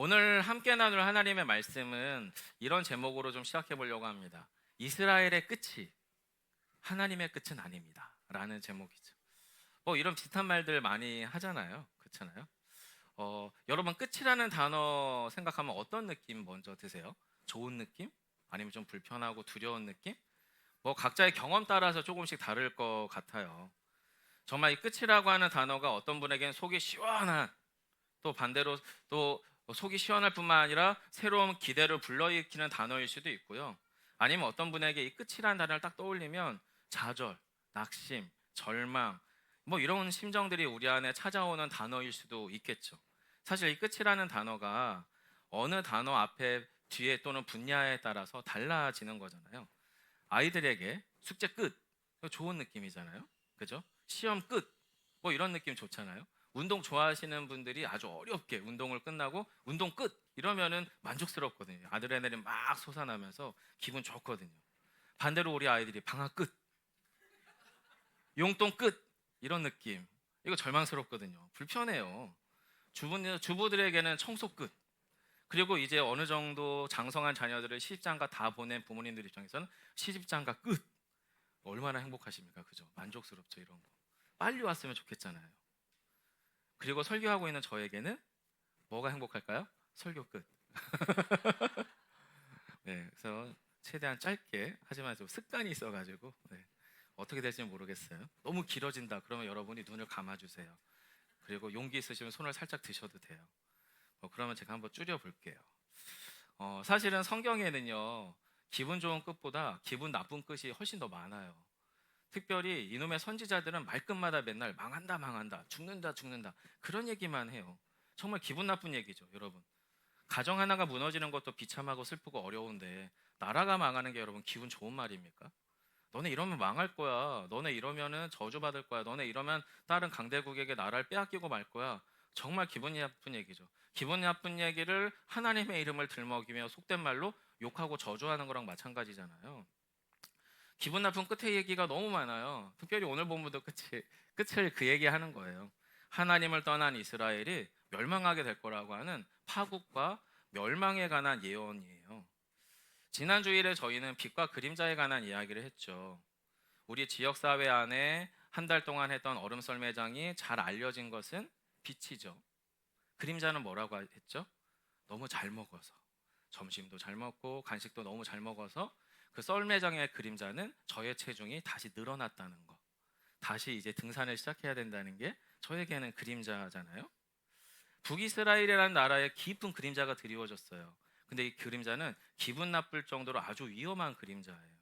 오늘 함께 나눌 하나님의 말씀은 이런 제목으로 좀 시작해 보려고 합니다. 이스라엘의 끝이 하나님의 끝은 아닙니다 라는 제목이죠. 이런 비슷한 말들 많이 하잖아요. 그렇잖아요. 여러분, 끝이라는 단어 생각하면 어떤 느낌 먼저 드세요? 좋은 느낌? 아니면 좀 불편하고 두려운 느낌? 각자의 경험 따라서 조금씩 다를 것 같아요. 정말 이 끝이라고 하는 단어가 어떤 분에게는 속이 시원한, 또 반대로 또 속이 시원할 뿐만 아니라 새로운 기대를 불러일으키는 단어일 수도 있고요. 아니면 어떤 분에게 이 끝이라는 단어를 딱 떠올리면 좌절, 낙심, 절망 이런 심정들이 우리 안에 찾아오는 단어일 수도 있겠죠. 사실 이 끝이라는 단어가 어느 단어 앞에 뒤에 또는 분야에 따라서 달라지는 거잖아요. 아이들에게 숙제 끝, 이거 좋은 느낌이잖아요. 그죠? 시험 끝, 이런 느낌 좋잖아요. 운동 좋아하시는 분들이 아주 어렵게 운동을 끝나고 운동 끝 이러면은 만족스럽거든요. 아드레날린 막 솟아나면서 기분 좋거든요. 반대로 우리 아이들이 방학 끝, 용돈 끝 이런 느낌, 이거 절망스럽거든요. 불편해요. 주부들에게는 청소 끝, 그리고 이제 어느 정도 장성한 자녀들을 시집장가 다 보낸 부모님들 입장에서는 시집장가 끝. 얼마나 행복하십니까? 그죠? 만족스럽죠, 이런 거. 빨리 왔으면 좋겠잖아요. 그리고 설교하고 있는 저에게는 뭐가 행복할까요? 설교 끝. 네, 그래서 최대한 짧게, 하지만 좀 습관이 있어가지고 어떻게 될지는 모르겠어요. 너무 길어진다 그러면 여러분이 눈을 감아주세요. 그리고 용기 있으시면 손을 살짝 드셔도 돼요. 그러면 제가 한번 줄여볼게요. 사실은 성경에는요, 기분 좋은 끝보다 기분 나쁜 끝이 훨씬 더 많아요. 특별히 이놈의 선지자들은 말끝마다 맨날 망한다 망한다, 죽는다 죽는다, 그런 얘기만 해요. 정말 기분 나쁜 얘기죠, 여러분. 가정 하나가 무너지는 것도 비참하고 슬프고 어려운데 나라가 망하는 게 여러분 기분 좋은 말입니까? 너네 이러면 망할 거야, 너네 이러면은 저주받을 거야, 너네 이러면 다른 강대국에게 나라를 빼앗기고 말 거야. 정말 기분이 나쁜 얘기죠. 기분 나쁜 얘기를 하나님의 이름을 들먹이며 속된 말로 욕하고 저주하는 거랑 마찬가지잖아요. 기분 나쁜 끝의 얘기가 너무 많아요. 특별히 오늘 본문도 끝을 그 얘기하는 거예요. 하나님을 떠난 이스라엘이 멸망하게 될 거라고 하는 파국과 멸망에 관한 예언이에요. 지난 주일에 저희는 빛과 그림자에 관한 이야기를 했죠. 우리 지역사회 안에 한 달 동안 했던 얼음 썰매장이 잘 알려진 것은 빛이죠. 그림자는 뭐라고 했죠? 너무 잘 먹어서, 점심도 잘 먹고 간식도 너무 잘 먹어서 그 썰매장의 그림자는 저의 체중이 다시 늘어났다는 거, 다시 이제 등산을 시작해야 된다는 게 저에게는 그림자잖아요. 북이스라엘이라는 나라에 깊은 그림자가 드리워졌어요. 근데 이 그림자는 기분 나쁠 정도로 아주 위험한 그림자예요.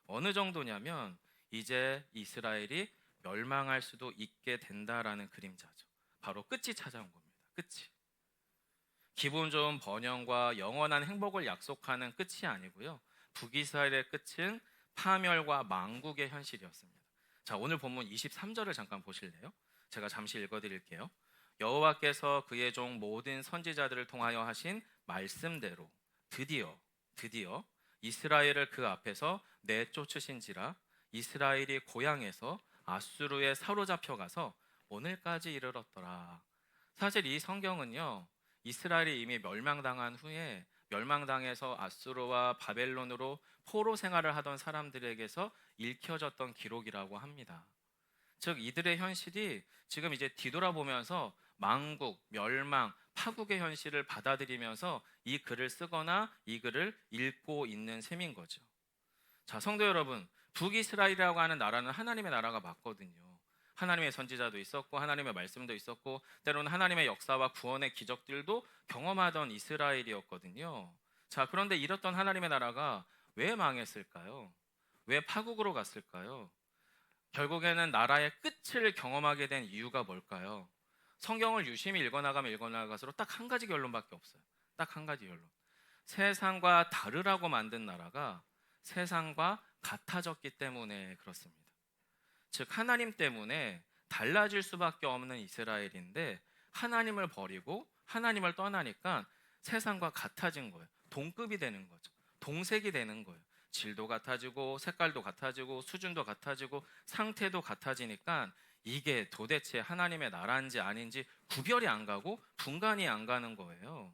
어느 정도냐면 이제 이스라엘이 멸망할 수도 있게 된다라는 그림자죠. 바로 끝이 찾아온 겁니다. 끝이. 기분 좋은 번영과 영원한 행복을 약속하는 끝이 아니고요. 북이스라엘의 끝은 파멸과 망국의 현실이었습니다. 자, 오늘 본문 23절을 잠깐 보실래요? 제가 잠시 읽어드릴게요. 여호와께서 그의 종 모든 선지자들을 통하여 하신 말씀대로 드디어 이스라엘을 그 앞에서 내쫓으신지라. 이스라엘이 고향에서 아수르에 사로잡혀 가서 오늘까지 이르렀더라. 사실 이 성경은요, 이스라엘이 이미 멸망당한 후에 멸망당해서 아수르와 바벨론으로 포로 생활을 하던 사람들에게서 읽혀졌던 기록이라고 합니다. 즉 이들의 현실이 지금 이제 뒤돌아보면서 망국, 멸망, 파국의 현실을 받아들이면서 이 글을 쓰거나 이 글을 읽고 있는 셈인 거죠. 자, 성도 여러분, 북이스라엘이라고 하는 나라는 하나님의 나라가 맞거든요. 하나님의 선지자도 있었고 하나님의 말씀도 있었고 때로는 하나님의 역사와 구원의 기적들도 경험하던 이스라엘이었거든요. 자, 그런데 이렇던 하나님의 나라가 왜 망했을까요? 왜 파국으로 갔을까요? 결국에는 나라의 끝을 경험하게 된 이유가 뭘까요? 성경을 유심히 읽어나가면 딱 한 가지 결론밖에 없어요. 딱 한 가지 결론. 세상과 다르라고 만든 나라가 세상과 같아졌기 때문에 그렇습니다. 즉 하나님 때문에 달라질 수밖에 없는 이스라엘인데 하나님을 버리고 하나님을 떠나니까 세상과 같아진 거예요. 동급이 되는 거죠. 동색이 되는 거예요. 질도 같아지고 색깔도 같아지고 수준도 같아지고 상태도 같아지니까 이게 도대체 하나님의 나라인지 아닌지 구별이 안 가고 분간이 안 가는 거예요.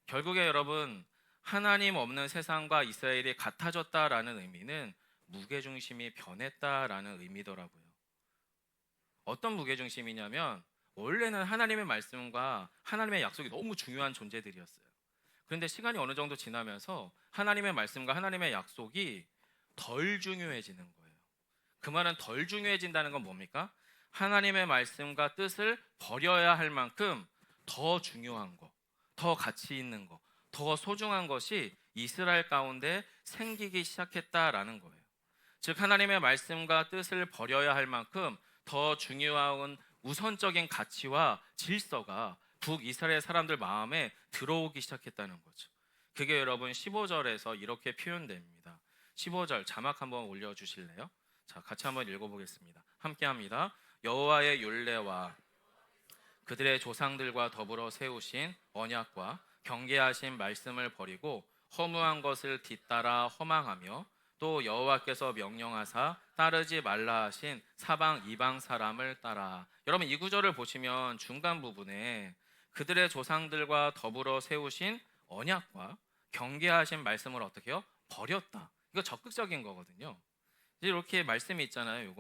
결국에 여러분, 하나님 없는 세상과 이스라엘이 같아졌다라는 의미는 무게중심이 변했다라는 의미더라고요. 어떤 무게중심이냐면 원래는 하나님의 말씀과 하나님의 약속이 너무 중요한 존재들이었어요. 그런데 시간이 어느 정도 지나면서 하나님의 말씀과 하나님의 약속이 덜 중요해지는 거예요. 그 말은 덜 중요해진다는 건 뭡니까? 하나님의 말씀과 뜻을 버려야 할 만큼 더 중요한 거, 더 가치 있는 거, 더 소중한 것이 이스라엘 가운데 생기기 시작했다라는 거예요. 즉 하나님의 말씀과 뜻을 버려야 할 만큼 더 중요한 우선적인 가치와 질서가 북이스라엘 사람들 마음에 들어오기 시작했다는 거죠. 그게 여러분 15절에서 이렇게 표현됩니다. 15절 자막 한번 올려주실래요? 자, 같이 한번 읽어보겠습니다. 함께합니다. 여호와의 율례와 그들의 조상들과 더불어 세우신 언약과 경계하신 말씀을 버리고 허무한 것을 뒤따라 허망하며 또 여호와께서 명령하사 따르지 말라 하신 사방 이방 사람을 따라. 여러분 이 구절을 보시면 중간 부분에 그들의 조상들과 더불어 세우신 언약과 경계하신 말씀을 어떻게 해요? 버렸다. 이거 적극적인 거거든요. 이렇게 말씀이 있잖아요.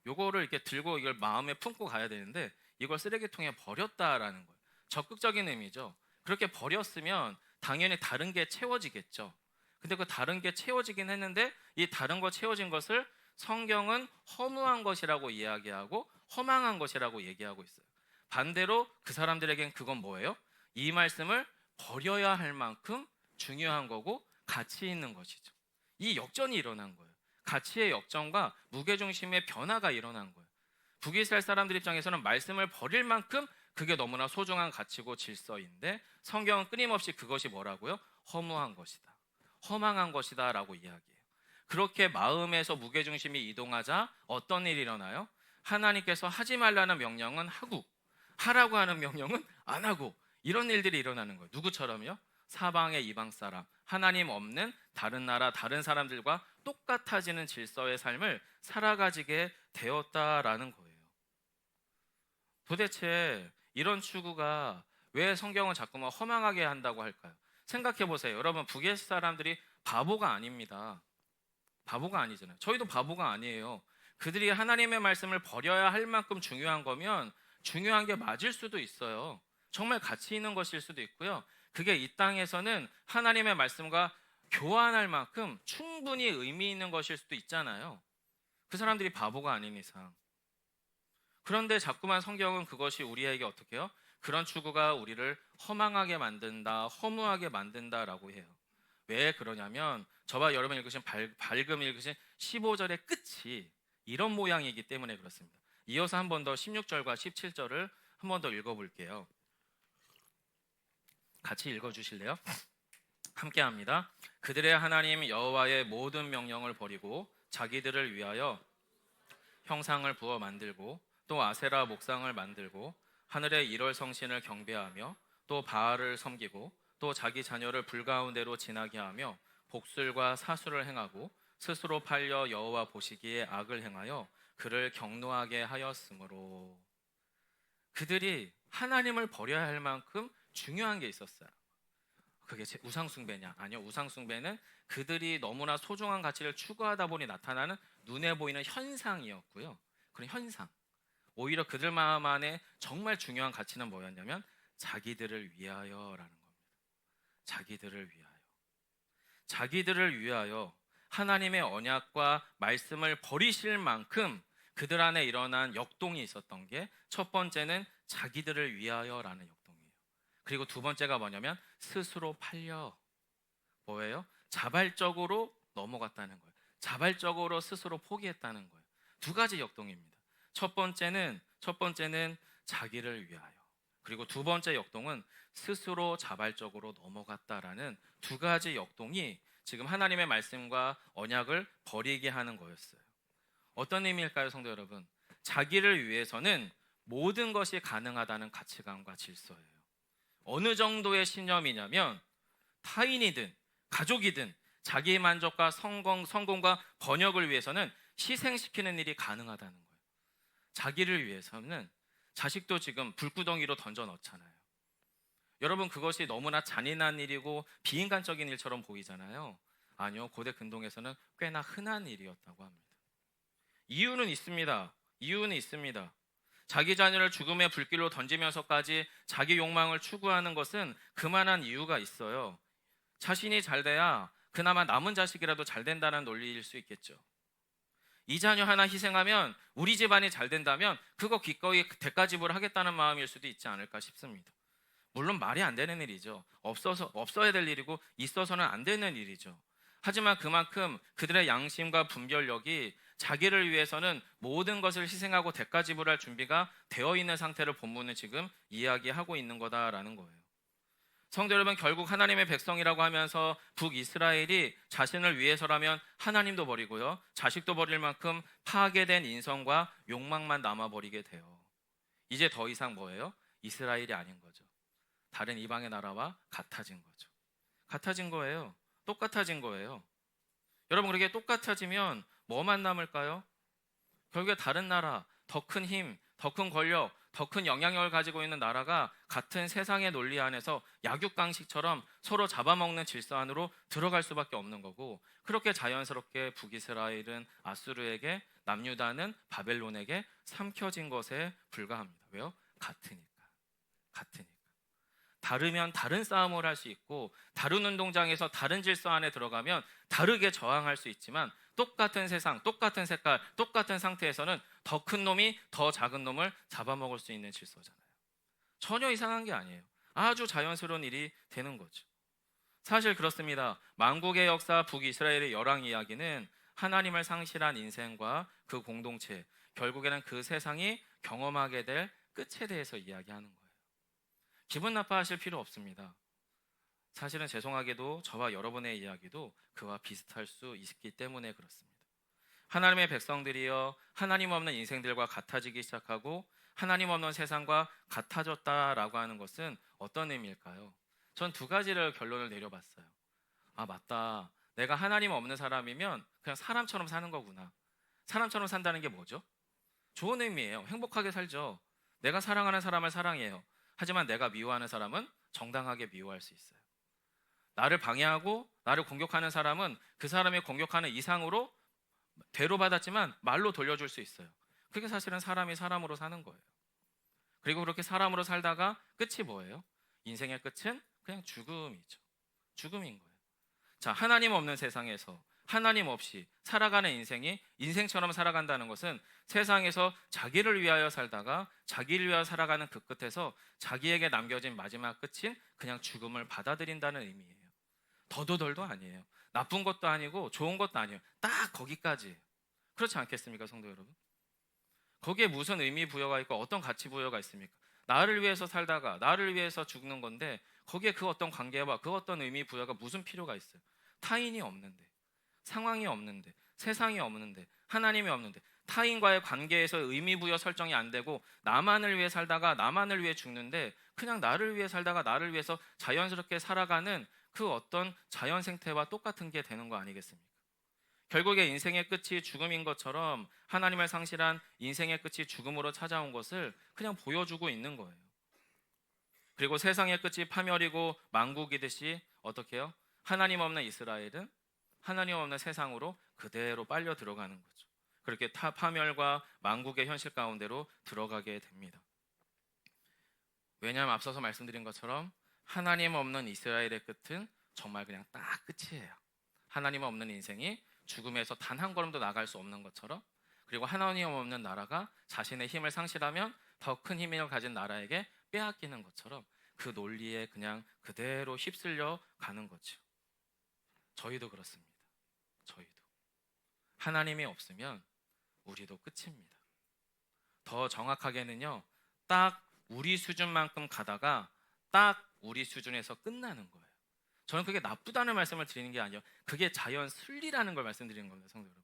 요거를 이렇게 들고 이걸 마음에 품고 가야 되는데 이걸 쓰레기통에 버렸다라는 거예요. 적극적인 의미죠. 그렇게 버렸으면 당연히 다른 게 채워지겠죠. 근데 그 다른 게 채워지긴 했는데 이 다른 거 채워진 것을 성경은 허무한 것이라고 이야기하고 허망한 것이라고 얘기하고 있어요. 반대로 그 사람들에겐 그건 뭐예요? 이 말씀을 버려야 할 만큼 중요한 거고 가치 있는 것이죠. 이 역전이 일어난 거예요. 가치의 역전과 무게중심의 변화가 일어난 거예요. 북이스라엘 사람들 입장에서는 말씀을 버릴 만큼 그게 너무나 소중한 가치고 질서인데 성경은 끊임없이 그것이 뭐라고요? 허무한 것이다. 허망한 것이다 라고 이야기해요. 그렇게 마음에서 무게중심이 이동하자 어떤 일이 일어나요? 하나님께서 하지 말라는 명령은 하고 하라고 하는 명령은 안 하고 이런 일들이 일어나는 거예요. 누구처럼요? 사방의 이방 사람, 하나님 없는 다른 나라, 다른 사람들과 똑같아지는 질서의 삶을 살아가지게 되었다라는 거예요. 도대체 이런 추구가 왜 성경은 자꾸만 허망하게 한다고 할까요? 생각해 보세요. 여러분, 북의 사람들이 바보가 아닙니다. 바보가 아니잖아요. 저희도 바보가 아니에요. 그들이 하나님의 말씀을 버려야 할 만큼 중요한 거면 중요한 게 맞을 수도 있어요. 정말 가치 있는 것일 수도 있고요. 그게 이 땅에서는 하나님의 말씀과 교환할 만큼 충분히 의미 있는 것일 수도 있잖아요. 그 사람들이 바보가 아닌 이상. 그런데 자꾸만 성경은 그것이 우리에게 어떻게 해요? 그런 추구가 우리를 허망하게 만든다, 허무하게 만든다라고 해요. 왜 그러냐면 저와 여러분 읽으신 밝음 읽으신 15절의 끝이 이런 모양이기 때문에 그렇습니다. 이어서 한 번 더 16절과 17절을 한 번 더 읽어볼게요. 같이 읽어주실래요? 함께합니다. 그들의 하나님 여호와의 모든 명령을 버리고 자기들을 위하여 형상을 부어 만들고 또 아세라 목상을 만들고 하늘의 일월 성신을 경배하며 또 바알을 섬기고 또 자기 자녀를 불 가운데로 지나게 하며 복술과 사술을 행하고 스스로 팔려 여호와 보시기에 악을 행하여 그를 경노하게 하였으므로. 그들이 하나님을 버려야 할 만큼 중요한 게 있었어요. 그게 우상숭배냐? 아니요. 우상숭배는 그들이 너무나 소중한 가치를 추구하다 보니 나타나는 눈에 보이는 현상이었고요. 그런 현상. 오히려 그들 마음 안에 정말 중요한 가치는 뭐였냐면 자기들을 위하여라는 겁니다. 자기들을 위하여. 자기들을 위하여 하나님의 언약과 말씀을 버리실 만큼 그들 안에 일어난 역동이 있었던 게 첫 번째는 자기들을 위하여라는 역동이에요. 그리고 두 번째가 뭐냐면 스스로 팔려. 뭐예요? 자발적으로 넘어갔다는 거예요. 자발적으로 스스로 포기했다는 거예요. 두 가지 역동입니다. 첫 번째는 자기를 위하여. 그리고 두 번째 역동은 스스로 자발적으로 넘어갔다라는 두 가지 역동이 지금 하나님의 말씀과 언약을 버리게 하는 거였어요. 어떤 의미일까요, 성도 여러분? 자기를 위해서는 모든 것이 가능하다는 가치관과 질서예요. 어느 정도의 신념이냐면 타인이든 가족이든 자기의 만족과 성공과 번역을 위해서는 희생시키는 일이 가능하다는 거예요. 자기를 위해서는 자식도 지금 불구덩이로 던져 넣잖아요. 여러분 그것이 너무나 잔인한 일이고 비인간적인 일처럼 보이잖아요. 아니요. 고대 근동에서는 꽤나 흔한 일이었다고 합니다. 이유는 있습니다. 이유는 있습니다. 자기 자녀를 죽음의 불길로 던지면서까지 자기 욕망을 추구하는 것은 그만한 이유가 있어요. 자신이 잘 돼야 그나마 남은 자식이라도 잘 된다는 논리일 수 있겠죠. 이 자녀 하나 희생하면 우리 집안이 잘 된다면 그거 기꺼이 대가 지불하겠다는 마음일 수도 있지 않을까 싶습니다. 물론 말이 안 되는 일이죠. 없어야 될 일이고 있어서는 안 되는 일이죠. 하지만 그만큼 그들의 양심과 분별력이 자기를 위해서는 모든 것을 희생하고 대가 지불할 준비가 되어 있는 상태를 본문은 지금 이야기하고 있는 거다라는 거예요. 성도 여러분, 결국 하나님의 백성이라고 하면서 북이스라엘이 자신을 위해서라면 하나님도 버리고요, 자식도 버릴 만큼 파괴된 인성과 욕망만 남아버리게 돼요. 이제 더 이상 뭐예요? 이스라엘이 아닌 거죠. 다른 이방의 나라와 같아진 거죠. 같아진 거예요. 똑같아진 거예요. 여러분, 그렇게 똑같아지면 뭐만 남을까요? 결국에 다른 나라, 더 큰 힘, 더 큰 권력, 더 큰 영향력을 가지고 있는 나라가 같은 세상의 논리 안에서 약육강식처럼 서로 잡아먹는 질서 안으로 들어갈 수밖에 없는 거고, 그렇게 자연스럽게 북이스라엘은 아수르에게, 남유다는 바벨론에게 삼켜진 것에 불과합니다. 왜요? 같으니까. 같으니까. 다르면 다른 싸움을 할 수 있고, 다른 운동장에서 다른 질서 안에 들어가면 다르게 저항할 수 있지만, 똑같은 세상, 똑같은 색깔, 똑같은 상태에서는 더 큰 놈이 더 작은 놈을 잡아먹을 수 있는 질서잖아요. 전혀 이상한 게 아니에요. 아주 자연스러운 일이 되는 거죠. 사실 그렇습니다. 만국의 역사 북이스라엘의 열왕 이야기는 하나님을 상실한 인생과 그 공동체, 결국에는 그 세상이 경험하게 될 끝에 대해서 이야기하는 거예요. 기분 나빠하실 필요 없습니다. 사실은 죄송하게도 저와 여러분의 이야기도 그와 비슷할 수 있기 때문에 그렇습니다. 하나님의 백성들이여 하나님 없는 인생들과 같아지기 시작하고 하나님 없는 세상과 같아졌다라고 하는 것은 어떤 의미일까요? 전 두 가지를 결론을 내려봤어요. 아, 맞다. 내가 하나님 없는 사람이면 그냥 사람처럼 사는 거구나. 사람처럼 산다는 게 뭐죠? 좋은 의미예요. 행복하게 살죠. 내가 사랑하는 사람을 사랑해요. 하지만 내가 미워하는 사람은 정당하게 미워할 수 있어요. 나를 방해하고 나를 공격하는 사람은 그 사람이 공격하는 이상으로 대로받았지만 말로 돌려줄 수 있어요. 그게 사실은 사람이 사람으로 사는 거예요. 그리고 그렇게 사람으로 살다가 끝이 뭐예요? 인생의 끝은 그냥 죽음이죠. 죽음인 거예요. 자, 하나님 없는 세상에서 하나님 없이 살아가는 인생이 인생처럼 살아간다는 것은 세상에서 자기를 위하여 살다가 자기를 위하여 살아가는 그 끝에서 자기에게 남겨진 마지막 끝인 그냥 죽음을 받아들인다는 의미예요. 더도 덜도 아니에요. 나쁜 것도 아니고 좋은 것도 아니에요. 딱 거기까지예요. 그렇지 않겠습니까, 성도 여러분? 거기에 무슨 의미 부여가 있고 어떤 가치 부여가 있습니까? 나를 위해서 살다가 나를 위해서 죽는 건데 거기에 그 어떤 관계와 그 어떤 의미 부여가 무슨 필요가 있어요? 타인이 없는데, 상황이 없는데, 세상이 없는데, 하나님이 없는데, 타인과의 관계에서 의미 부여 설정이 안 되고 나만을 위해 살다가 나만을 위해 죽는데 그냥 나를 위해 살다가 나를 위해서 자연스럽게 살아가는 그 어떤 자연 생태와 똑같은 게 되는 거 아니겠습니까? 결국에 인생의 끝이 죽음인 것처럼 하나님을 상실한 인생의 끝이 죽음으로 찾아온 것을 그냥 보여주고 있는 거예요. 그리고 세상의 끝이 파멸이고 만국이듯이 어떻게 해요? 하나님 없는 이스라엘은 하나님 없는 세상으로 그대로 빨려 들어가는 거죠. 그렇게 파멸과 만국의 현실 가운데로 들어가게 됩니다. 왜냐하면 앞서서 말씀드린 것처럼 하나님 없는 이스라엘의 끝은 정말 그냥 딱 끝이에요. 하나님 없는 인생이 죽음에서 단 한 걸음도 나갈 수 없는 것처럼, 그리고 하나님 없는 나라가 자신의 힘을 상실하면 더 큰 힘을 가진 나라에게 빼앗기는 것처럼 그 논리에 그냥 그대로 휩쓸려 가는 거죠. 저희도 그렇습니다. 저희도 하나님이 없으면 우리도 끝입니다. 더 정확하게는요, 딱 우리 수준만큼 가다가 딱 우리 수준에서 끝나는 거예요. 저는 그게 나쁘다는 말씀을 드리는 게 아니에요. 그게 자연 순리라는 걸 말씀드리는 겁니다, 성도 여러분.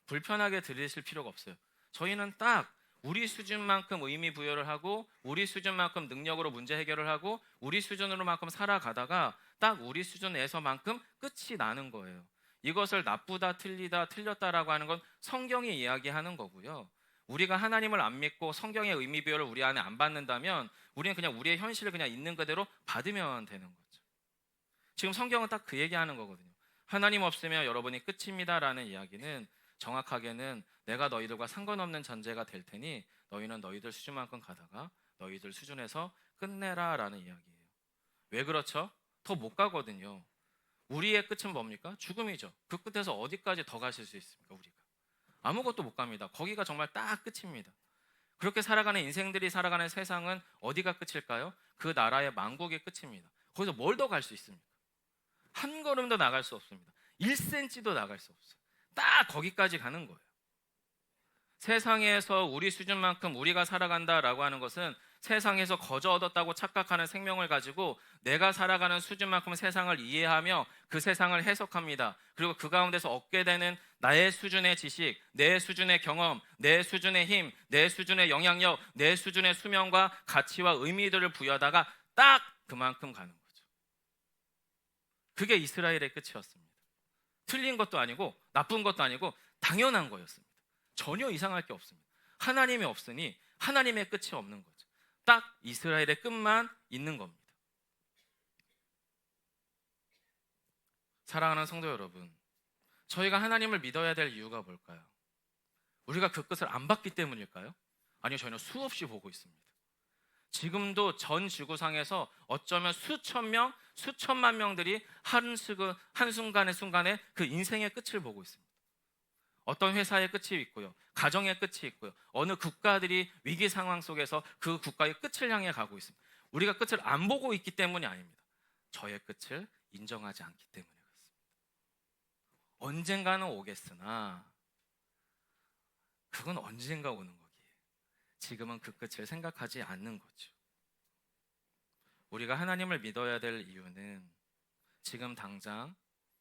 불편하게 들으실 필요가 없어요. 저희는 딱 우리 수준만큼 의미 부여를 하고 우리 수준만큼 능력으로 문제 해결을 하고 우리 수준으로만큼 살아가다가 딱 우리 수준에서만큼 끝이 나는 거예요. 이것을 나쁘다, 틀리다, 틀렸다라고 하는 건 성경이 이야기하는 거고요. 우리가 하나님을 안 믿고 성경의 의미 부여를 우리 안에 안 받는다면 우리는 그냥 우리의 현실을 그냥 있는 그대로 받으면 되는 거죠. 지금 성경은 딱 그 얘기하는 거거든요. 하나님 없으면 여러분이 끝입니다라는 이야기는 정확하게는 내가 너희들과 상관없는 전제가 될 테니 너희는 너희들 수준만큼 가다가 너희들 수준에서 끝내라라는 이야기예요. 왜 그렇죠? 더 못 가거든요. 우리의 끝은 뭡니까? 죽음이죠. 그 끝에서 어디까지 더 가실 수 있습니까? 우리가 아무것도 못 갑니다. 거기가 정말 딱 끝입니다. 그렇게 살아가는 인생들이 살아가는 세상은 어디가 끝일까요? 그 나라의 만국의 끝입니다. 거기서 뭘 더 갈 수 있습니까? 한 걸음도 나갈 수 없습니다. 1cm도 나갈 수 없어요. 딱 거기까지 가는 거예요. 세상에서 우리 수준만큼 우리가 살아간다라고 하는 것은 세상에서 거저 얻었다고 착각하는 생명을 가지고 내가 살아가는 수준만큼 세상을 이해하며 그 세상을 해석합니다. 그리고 그 가운데서 얻게 되는 나의 수준의 지식, 내 수준의 경험, 내 수준의 힘, 내 수준의 영향력, 내 수준의 수명과 가치와 의미들을 부여하다가 딱 그만큼 가는 거죠. 그게 이스라엘의 끝이었습니다. 틀린 것도 아니고 나쁜 것도 아니고 당연한 거였습니다. 전혀 이상할 게 없습니다. 하나님이 없으니 하나님의 끝이 없는 거죠. 딱 이스라엘의 끝만 있는 겁니다. 사랑하는 성도 여러분, 저희가 하나님을 믿어야 될 이유가 뭘까요? 우리가 그 끝을 안 봤기 때문일까요? 아니요, 저희는 수없이 보고 있습니다. 지금도 전 지구상에서 어쩌면 수천 명, 수천만 명들이 한순간의 순간에 그 인생의 끝을 보고 있습니다. 어떤 회사의 끝이 있고요, 가정의 끝이 있고요, 어느 국가들이 위기 상황 속에서 그 국가의 끝을 향해 가고 있습니다. 우리가 끝을 안 보고 있기 때문이 아닙니다. 저의 끝을 인정하지 않기 때문에 그렇습니다. 언젠가는 오겠으나 그건 언젠가 오는 거기에 지금은 그 끝을 생각하지 않는 거죠. 우리가 하나님을 믿어야 될 이유는 지금 당장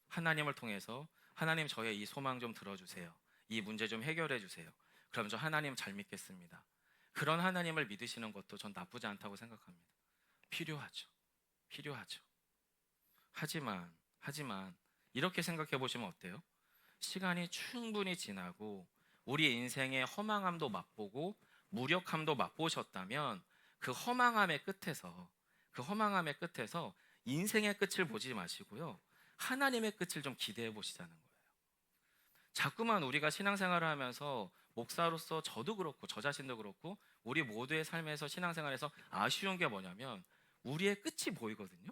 하나님을 통해서 하나님 저의 이 소망 좀 들어주세요. 이 문제 좀 해결해 주세요. 그럼 저 하나님 잘 믿겠습니다. 그런 하나님을 믿으시는 것도 전 나쁘지 않다고 생각합니다. 필요하죠. 필요하죠. 하지만 이렇게 생각해 보시면 어때요? 시간이 충분히 지나고 우리 인생의 허망함도 맛보고 무력함도 맛보셨다면 그 허망함의 끝에서 인생의 끝을 보지 마시고요, 하나님의 끝을 좀 기대해 보시자는 거예요. 자꾸만 우리가 신앙생활을 하면서 목사로서 저도 그렇고 저 자신도 그렇고 우리 모두의 삶에서 신앙생활에서 아쉬운 게 뭐냐면 우리의 끝이 보이거든요.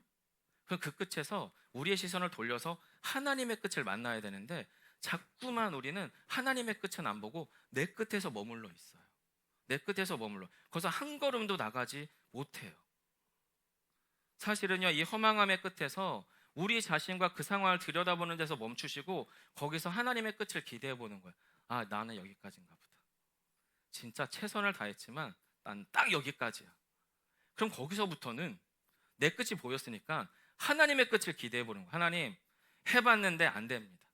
그럼 그 끝에서 우리의 시선을 돌려서 하나님의 끝을 만나야 되는데 자꾸만 우리는 하나님의 끝은 안 보고 내 끝에서 머물러 있어요. 내 끝에서 머물러. 거기서 한 걸음도 나가지 못해요. 사실은요, 이 허망함의 끝에서 우리 자신과 그 상황을 들여다보는 데서 멈추시고 거기서 하나님의 끝을 기대해 보는 거예요. 아, 나는 여기까지인가 보다. 진짜 최선을 다했지만 난 딱 여기까지야. 그럼 거기서부터는 내 끝이 보였으니까 하나님의 끝을 기대해 보는 거예요. 하나님, 해봤는데 안 됩니다.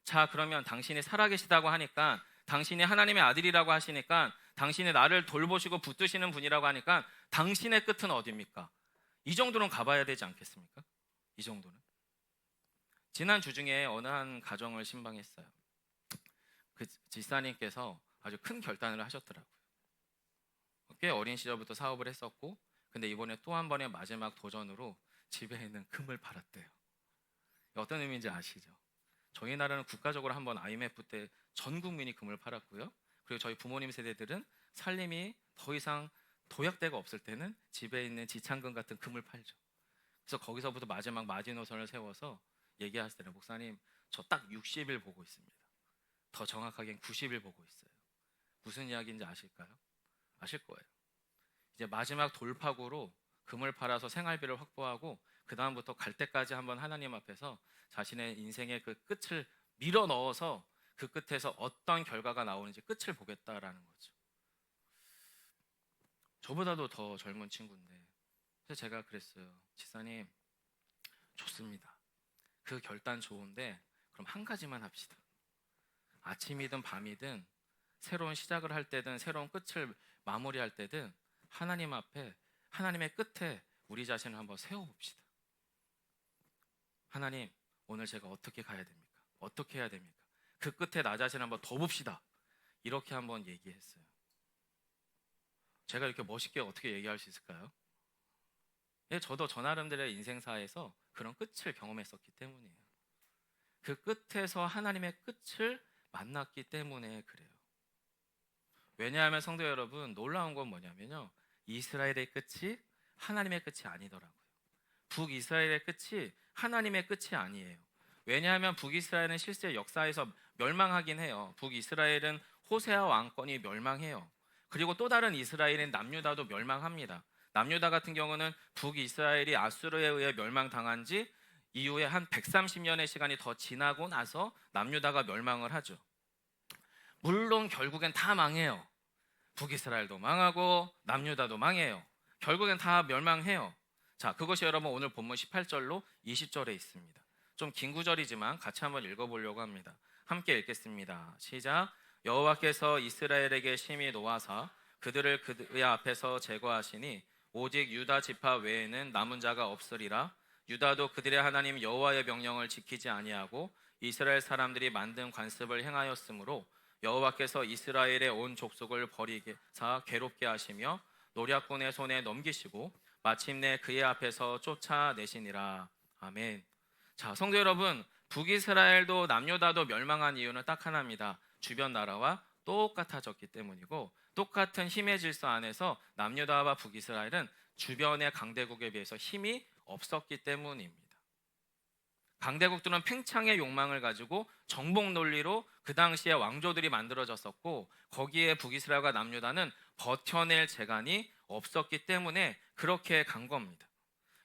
자, 그러면 당신이 살아계시다고 하니까, 당신이 하나님의 아들이라고 하시니까, 당신이 나를 돌보시고 붙드시는 분이라고 하니까 당신의 끝은 어디입니까? 이 정도는 가봐야 되지 않겠습니까? 이 정도는. 지난 주 중에 어느 한 가정을 신방했어요. 그 집사님께서 아주 큰 결단을 하셨더라고요. 꽤 어린 시절부터 사업을 했었고, 근데 이번에 또 한 번의 마지막 도전으로 집에 있는 금을 팔았대요. 어떤 의미인지 아시죠? 저희 나라는 국가적으로 한번 IMF 때 전 국민이 금을 팔았고요. 그리고 저희 부모님 세대들은 살림이 더 이상 도약대가 없을 때는 집에 있는 지창금 같은 금을 팔죠. 그래서 거기서부터 마지막 마지노선을 세워서 얘기하시더라고요. 목사님, 저 딱 60일 보고 있습니다. 더 정확하게는 90일 보고 있어요. 무슨 이야기인지 아실까요? 아실 거예요. 이제 마지막 돌파구로 금을 팔아서 생활비를 확보하고 그 다음부터 갈 때까지 한번 하나님 앞에서 자신의 인생의 그 끝을 밀어 넣어서 그 끝에서 어떤 결과가 나오는지 끝을 보겠다라는 거죠. 저보다도 더 젊은 친구인데, 그래서 제가 그랬어요. 지사님, 좋습니다. 그 결단 좋은데 그럼 한 가지만 합시다. 아침이든 밤이든 새로운 시작을 할 때든 새로운 끝을 마무리할 때든 하나님 앞에, 하나님의 끝에 우리 자신을 한번 세워봅시다. 하나님, 오늘 제가 어떻게 가야 됩니까? 어떻게 해야 됩니까? 그 끝에 나 자신을 한번 더 봅시다. 이렇게 한번 얘기했어요. 제가 이렇게 멋있게 어떻게 얘기할 수 있을까요? 예, 저도 저 나름대로의 인생사에서 그런 끝을 경험했었기 때문이에요. 그 끝에서 하나님의 끝을 만났기 때문에 그래요. 왜냐하면 성도 여러분, 놀라운 건 뭐냐면요, 이스라엘의 끝이 하나님의 끝이 아니더라고요. 북이스라엘의 끝이 하나님의 끝이 아니에요. 왜냐하면 북이스라엘은 실제 역사에서 멸망하긴 해요. 북이스라엘은 호세아 왕권이 멸망해요. 그리고 또 다른 이스라엘인 남유다도 멸망합니다. 남유다 같은 경우는 북이스라엘이 아수르에 의해 멸망당한 지 이후에 한 130년의 시간이 더 지나고 나서 남유다가 멸망을 하죠. 물론 결국엔 다 망해요. 북이스라엘도 망하고 남유다도 망해요. 결국엔 다 멸망해요. 자, 그것이 여러분 오늘 본문 18절로 20절에 있습니다. 좀 긴 구절이지만 같이 한번 읽어보려고 합니다. 함께 읽겠습니다. 시작. 여호와께서 이스라엘에게 심히 노하사 그들을 그의 앞에서 제거하시니 오직 유다 지파 외에는 남은 자가 없으리라. 유다도 그들의 하나님 여호와의 명령을 지키지 아니하고 이스라엘 사람들이 만든 관습을 행하였으므로 여호와께서 이스라엘의 온 족속을 버리게 사 괴롭게 하시며 노략군의 손에 넘기시고 마침내 그의 앞에서 쫓아내시니라. 아멘. 자, 성도 여러분, 북이스라엘도 남유다도 멸망한 이유는 딱 하나입니다. 주변 나라와 똑같아졌기 때문이고, 똑같은 힘의 질서 안에서 남유다와 북이스라엘은 주변의 강대국에 비해서 힘이 없었기 때문입니다. 강대국들은 팽창의 욕망을 가지고 정복 논리로 그 당시에 왕조들이 만들어졌었고, 거기에 북이스라엘과 남유다는 버텨낼 재간이 없었기 때문에 그렇게 간 겁니다.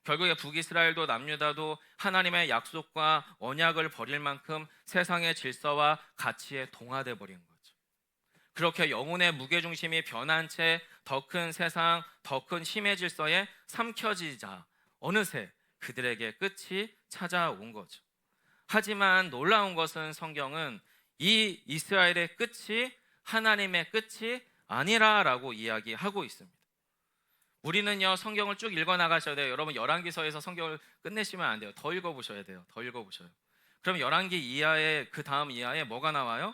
결국에 북이스라엘도 남유다도 하나님의 약속과 언약을 버릴 만큼 세상의 질서와 가치에 동화돼 버린 거죠. 그렇게 영혼의 무게중심이 변한 채 더 큰 세상, 더 큰 힘의 질서에 삼켜지자 어느새 그들에게 끝이 찾아온 거죠. 하지만 놀라운 것은 성경은 이 이스라엘의 끝이 하나님의 끝이 아니라라고 이야기하고 있습니다. 우리는요, 성경을 쭉 읽어 나가셔야 돼요. 여러분, 열왕기서에서 성경을 끝내시면 안 돼요. 더 읽어보셔야 돼요. 더 읽어보셔요. 그럼 열왕기 이하에, 그 다음 이하에 뭐가 나와요?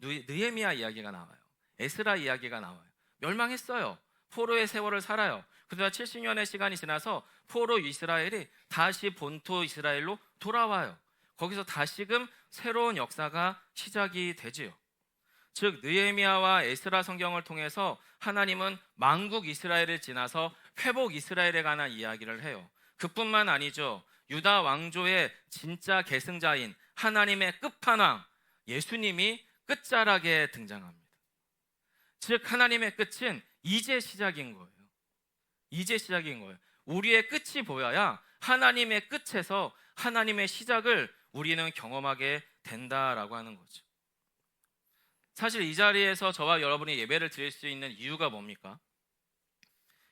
느헤미야 이야기가 나와요. 에스라 이야기가 나와요. 멸망했어요. 포로의 세월을 살아요. 그러다 70년의 시간이 지나서 포로 이스라엘이 다시 본토 이스라엘로 돌아와요. 거기서 다시금 새로운 역사가 시작이 되지요. 즉 느헤미야와 에스라 성경을 통해서 하나님은 만국 이스라엘을 지나서 회복 이스라엘에 관한 이야기를 해요. 그뿐만 아니죠. 유다 왕조의 진짜 계승자인 하나님의 끝판왕 예수님이 끝자락에 등장합니다. 즉 하나님의 끝은 이제 시작인 거예요. 이제 시작인 거예요. 우리의 끝이 보여야 하나님의 끝에서 하나님의 시작을 우리는 경험하게 된다라고 하는 거죠. 사실 이 자리에서 저와 여러분이 예배를 드릴 수 있는 이유가 뭡니까?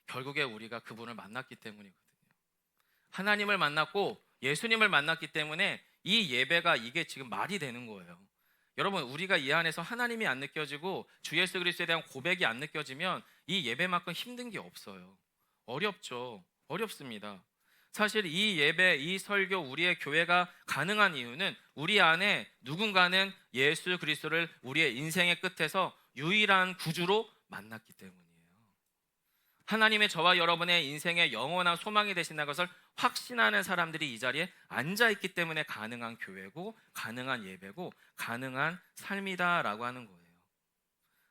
결국에 우리가 그분을 만났기 때문이거든요. 하나님을 만났고 예수님을 만났기 때문에 이 예배가 이게 지금 말이 되는 거예요. 여러분, 우리가 이 안에서 하나님이 안 느껴지고 주 예수 그리스도에 대한 고백이 안 느껴지면 이 예배만큼 힘든 게 없어요. 어렵죠. 어렵습니다. 사실 이 예배, 이 설교, 우리의 교회가 가능한 이유는 우리 안에 누군가는 예수 그리스도를 우리의 인생의 끝에서 유일한 구주로 만났기 때문이에요. 하나님의 저와 여러분의 인생의 영원한 소망이 되신다는 것을 확신하는 사람들이 이 자리에 앉아있기 때문에 가능한 교회고, 가능한 예배고, 가능한 삶이다라고 하는 거예요.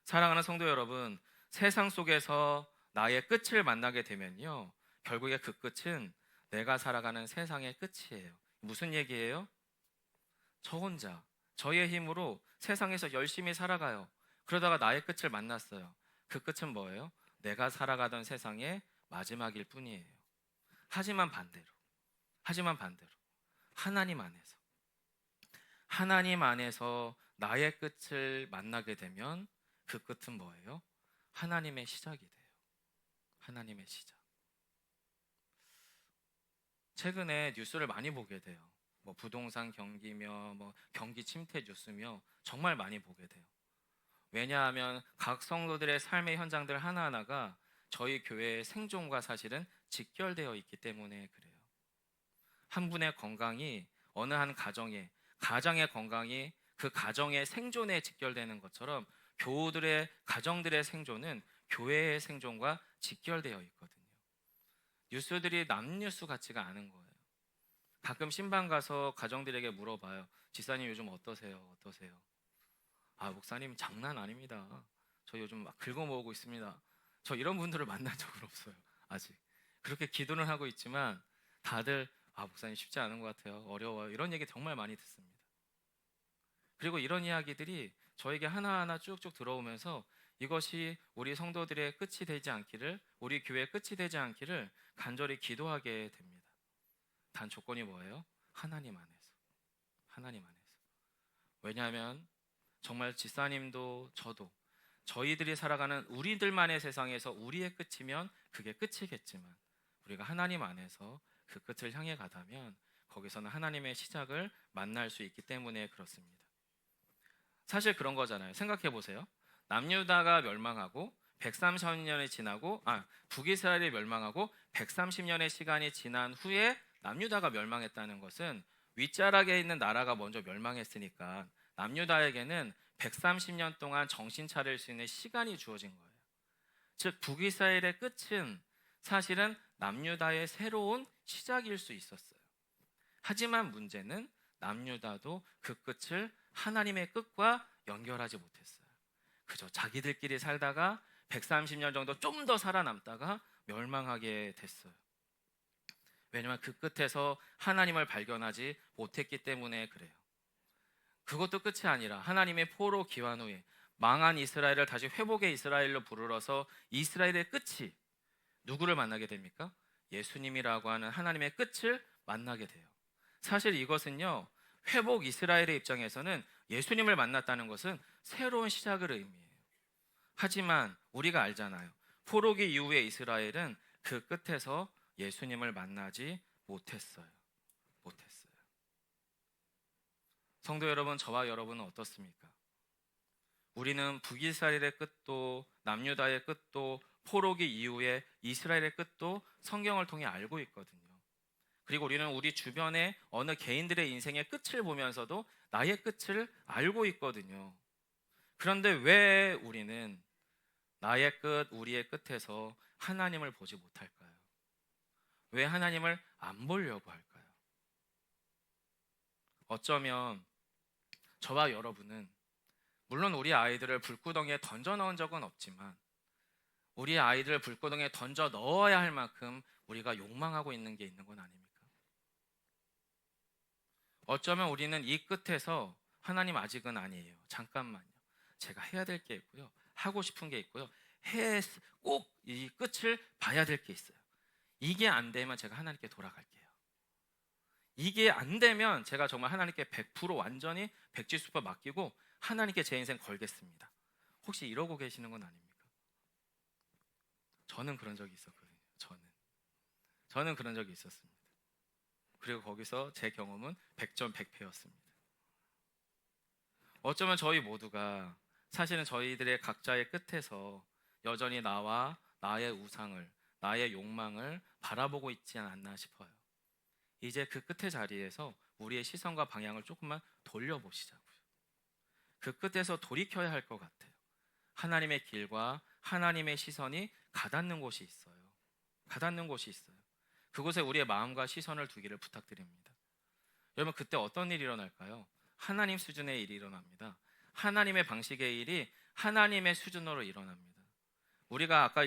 사랑하는 성도 여러분, 세상 속에서 나의 끝을 만나게 되면요, 결국에 그 끝은 내가 살아가는 세상의 끝이에요. 무슨 얘기예요? 저 혼자 저의 힘으로 세상에서 열심히 살아가요. 그러다가 나의 끝을 만났어요. 그 끝은 뭐예요? 내가 살아가던 세상의 마지막일 뿐이에요. 하지만 반대로 하나님 안에서 나의 끝을 만나게 되면 그 끝은 뭐예요? 하나님의 시작이 돼요. 하나님의 시작. 최근에 뉴스를 많이 보게 돼요. 뭐 부동산 경기며 뭐 경기 침체 뉴스며 정말 많이 보게 돼요. 왜냐하면 각 성도들의 삶의 현장들 하나하나가 저희 교회의 생존과 사실은 직결되어 있기 때문에 그래요. 한 분의 건강이 어느 한 가정의 건강이 그 가정의 생존에 직결되는 것처럼 교우들의 가정들의 생존은 교회의 생존과 직결되어 있거든요. 뉴스들이 남뉴스 같지가 않은 거예요. 가끔 신방 가서 가정들에게 물어봐요. 집사님 요즘 어떠세요? 어떠세요? 아, 목사님 장난 아닙니다. 저 요즘 막 긁어 모으고 있습니다. 저 이런 분들을 만난 적은 없어요. 아직. 그렇게 기도는 하고 있지만 다들 목사님 쉽지 않은 것 같아요. 어려워요. 이런 얘기 정말 많이 듣습니다. 그리고 이런 이야기들이 저에게 하나하나 쭉쭉 들어오면서 이것이 우리 성도들의 끝이 되지 않기를, 우리 교회의 끝이 되지 않기를 간절히 기도하게 됩니다. 단 조건이 뭐예요? 하나님 안에서. 하나님 안에서. 왜냐하면 정말 지사님도 저도 저희들이 살아가는 우리들만의 세상에서 우리의 끝이면 그게 끝이겠지만 우리가 하나님 안에서 그 끝을 향해 가다면 거기서는 하나님의 시작을 만날 수 있기 때문에 그렇습니다. 사실 그런 거잖아요. 생각해 보세요. 남유다가 멸망하고 130년이 지나고 북이스라엘이 멸망하고 130년의 시간이 지난 후에 남유다가 멸망했다는 것은 윗자락에 있는 나라가 먼저 멸망했으니까 남유다에게는 130년 동안 정신 차릴 수 있는 시간이 주어진 거예요. 즉 북이스라엘의 끝은 사실은 남유다의 새로운 시작일 수 있었어요. 하지만 문제는 남유다도 그 끝을 하나님의 끝과 연결하지 못했어요. 그저 자기들끼리 살다가 130년 정도 좀 더 살아남다가 멸망하게 됐어요. 왜냐하면 그 끝에서 하나님을 발견하지 못했기 때문에 그래요. 그것도 끝이 아니라 하나님의 포로 기환 후에 망한 이스라엘을 다시 회복의 이스라엘로 부르러서 이스라엘의 끝이 누구를 만나게 됩니까? 예수님이라고 하는 하나님의 끝을 만나게 돼요. 사실 이것은요, 회복 이스라엘의 입장에서는 예수님을 만났다는 것은 새로운 시작을 의미해요. 하지만 우리가 알잖아요. 포로기 이후의 이스라엘은 그 끝에서 예수님을 만나지 못했어요. 못했어요. 성도 여러분, 저와 여러분은 어떻습니까? 우리는 북이스라엘의 끝도 남유다의 끝도 포로기 이후의 이스라엘의 끝도 성경을 통해 알고 있거든요. 그리고 우리는 우리 주변의 어느 개인들의 인생의 끝을 보면서도 나의 끝을 알고 있거든요. 그런데 왜 우리는 나의 끝, 우리의 끝에서 하나님을 보지 못할까요? 왜 하나님을 안 보려고 할까요? 어쩌면 저와 여러분은 물론 우리 아이들을 불구덩이에 던져 넣은 적은 없지만 우리 아이들을 불구덩이에 던져 넣어야 할 만큼 우리가 욕망하고 있는 게 있는 건 아닙니까? 어쩌면 우리는 이 끝에서 하나님 아직은 아니에요. 잠깐만요. 제가 해야 될 게 있고요. 하고 싶은 게 있고요. 꼭 이 끝을 봐야 될 게 있어요. 이게 안 되면 제가 하나님께 돌아갈게요. 이게 안 되면 제가 정말 하나님께 100% 완전히 백지수표 맡기고 하나님께 제 인생 걸겠습니다. 혹시 이러고 계시는 건 아닙니까? 저는 그런 적이 있었거든요. 저는 그런 적이 있었습니다. 그리고 거기서 제 경험은 100점 100패였습니다. 어쩌면 저희 모두가 사실은 저희들의 각자의 끝에서 여전히 나와 나의 우상을, 나의 욕망을 바라보고 있지 않나 싶어요. 이제 그 끝의 자리에서 우리의 시선과 방향을 조금만 돌려보시자고요. 그 끝에서 돌이켜야 할 것 같아요. 하나님의 길과 하나님의 시선이 가닿는 곳이 있어요. 가닿는 곳이 있어요. 그곳에 우리의 마음과 시선을 두기를 부탁드립니다. 여러분, 그때 어떤 일이 일어날까요? 하나님 수준의 일이 일어납니다. 하나님의 방식의 일이 하나님의 수준으로 일어납니다. 우리가 아까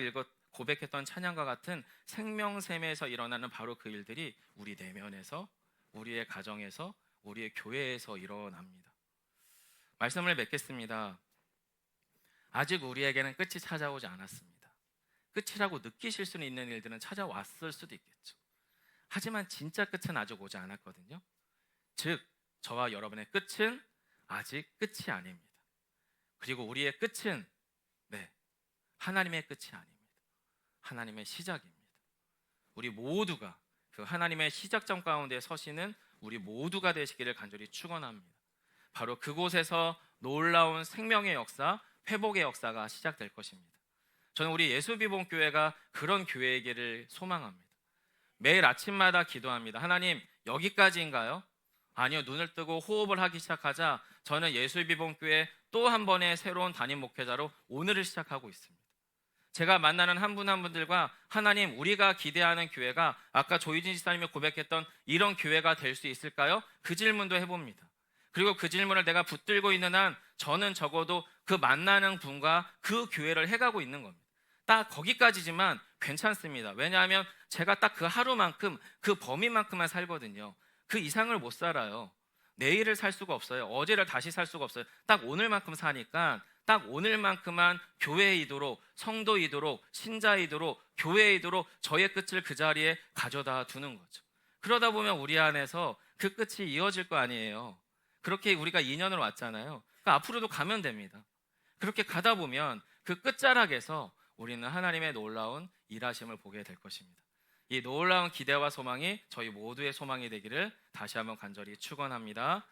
고백했던 찬양과 같은 생명샘에서 일어나는 바로 그 일들이 우리 내면에서, 우리의 가정에서, 우리의 교회에서 일어납니다. 말씀을 맺겠습니다. 아직 우리에게는 끝이 찾아오지 않았습니다. 끝이라고 느끼실 수 있는 일들은 찾아왔을 수도 있겠죠. 하지만 진짜 끝은 아직 오지 않았거든요. 즉 저와 여러분의 끝은 아직 끝이 아닙니다. 그리고 우리의 끝은 하나님의 끝이 아닙니다. 하나님의 시작입니다. 우리 모두가 그 하나님의 시작점 가운데 서시는 우리 모두가 되시기를 간절히 축원합니다. 바로 그곳에서 놀라운 생명의 역사, 회복의 역사가 시작될 것입니다. 저는 우리 예수비봉교회가 그런 교회이기를 소망합니다. 매일 아침마다 기도합니다. 하나님, 여기까지인가요? 아니요, 눈을 뜨고 호흡을 하기 시작하자 저는 예수비봉교회 또 한 번의 새로운 담임 목회자로 오늘을 시작하고 있습니다. 제가 만나는 한 분 한 분들과 하나님, 우리가 기대하는 교회가 아까 조희진 지사님이 고백했던 이런 교회가 될 수 있을까요? 그 질문도 해봅니다. 그리고 그 질문을 내가 붙들고 있는 한 저는 적어도 그 만나는 분과 그 교회를 해가고 있는 겁니다. 딱 거기까지지만 괜찮습니다. 왜냐하면 제가 딱 그 하루만큼, 그 범위만큼만 살거든요. 그 이상을 못 살아요. 내일을 살 수가 없어요. 어제를 다시 살 수가 없어요. 딱 오늘만큼 사니까 딱 오늘만큼만 교회이도록, 성도이도록, 신자이도록, 교회이도록 저의 끝을 그 자리에 가져다 두는 거죠. 그러다 보면 우리 안에서 그 끝이 이어질 거 아니에요. 그렇게 우리가 2년을 왔잖아요. 그러니까 앞으로도 가면 됩니다. 그렇게 가다 보면 그 끝자락에서 우리는 하나님의 놀라운 일하심을 보게 될 것입니다. 이 놀라운 기대와 소망이 저희 모두의 소망이 되기를 다시 한번 간절히 축원합니다.